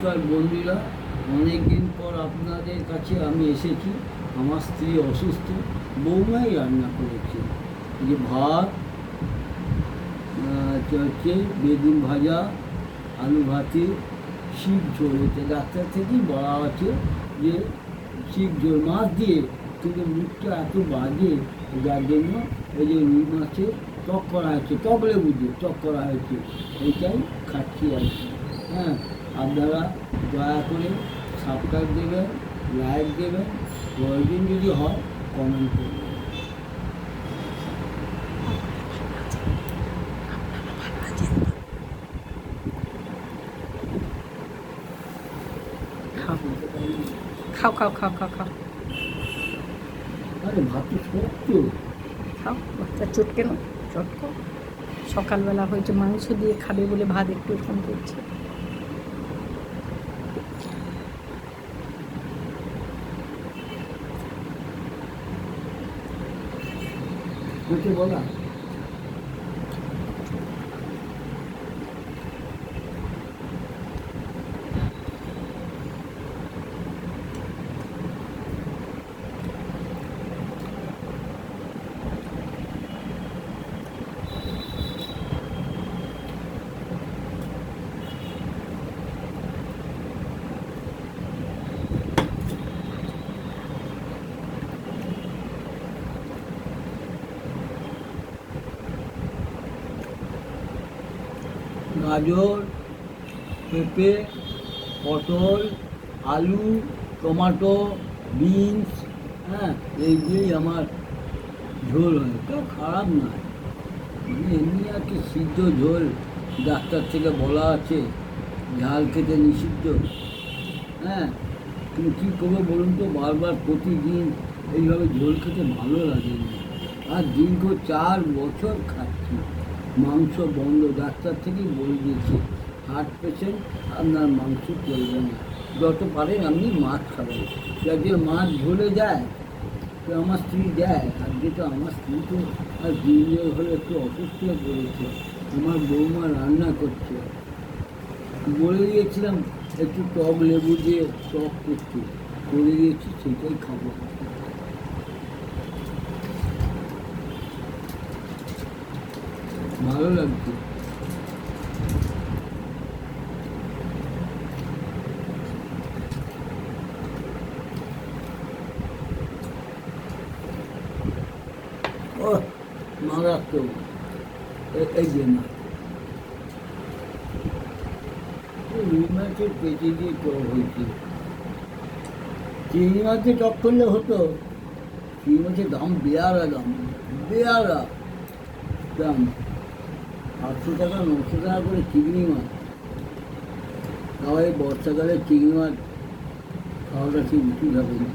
নমস্কার বন্ধুরা, অনেকদিন পর আপনাদের কাছে আমি এসেছি। আমার স্ত্রী অসুস্থ, বৌমাই রান্না করেছে। যে ভাত হচ্ছে বেগুন ভাজা, আলু ভাতে, শিক ঝোল হচ্ছে। ডাক্তার থেকেই বলা আছে যে শিক ঝোল মাছ দিয়ে, কিন্তু মুখটা এত বাজে, যার জন্য এই যে রুই মাছের টক করা হয়েছে, টক লেবু দিয়ে টক করা হয়েছে, এইটাই খাচ্ছি আর কি। হ্যাঁ, আপনারা দয়া করে সাবস্ক্রাইব দেবেন, লাইক দেবেন, প্রয়োজন যদি হয় কমেন্ট করবেন। খাও খাও খাও খাও খাও আরে ভাত তো শক্ত। খাও, বাচ্চা চটকে না, চটকো। সকালবেলা হয়েছে মাংস দিয়ে খাবে বলে ভাত একটু এরকম করছে। বলা গাজর, পেঁপে, পটল, আলু, টমাটো, বিনস, হ্যাঁ, এই দিয়েই আমার ঝোল হয়। কেউ খারাপ নয়, মানে এমনি আর কি সিদ্ধ ঝোল। ডাক্তার থেকে বলা আছে ঝাল খেতে নিষিদ্ধ। হ্যাঁ, কিন্তু কী করবো বলুন তো, বারবার প্রতিদিন এইভাবে ঝোল খেতে ভালো লাগে না। আর দীর্ঘ 4 বছর খাচ্ছি, মাংস বন্ধ। ডাক্তার থেকেই বলে দিয়েছে হার্ট পেশেন্ট, আপনার মাংস চলবে না, যত পারেন আপনি মাছ খাবেন। যে মাছ ঝোলে যায়, তো আমার স্ত্রী দেয়, আর যেটা আমার স্ত্রী তো আর দিনের হলে একটু অসুস্থ হয়ে পড়েছে। আমার বৌমা রান্না করছে, বলে দিয়েছিলাম একটু টক লেবু দিয়ে টক করতে, করে দিয়েছি, সেটাই খাবো। ভালো লাগছে। ও মারাত্মক, এই যে মাছ, রুই মাছের পেটে দিয়ে টক হয়েছে। চিংড়ি মাছের টক করলে হতো, চিংড়ি মাছের দাম বেয়ারা, বেয়ারা দাম। 800 টাকা 900 টাকা করে চিংড়ি মাছ। তাহলে বর্ষাকালে চিংড়ি মাছ খাওয়াটা ঠিক উচিত হবে না।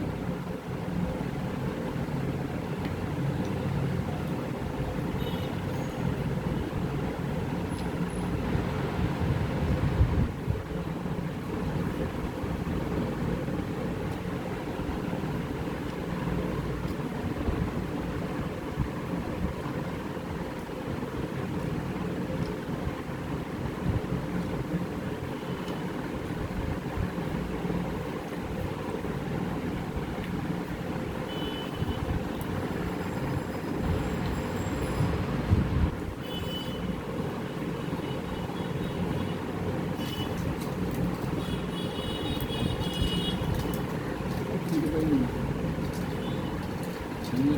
Ini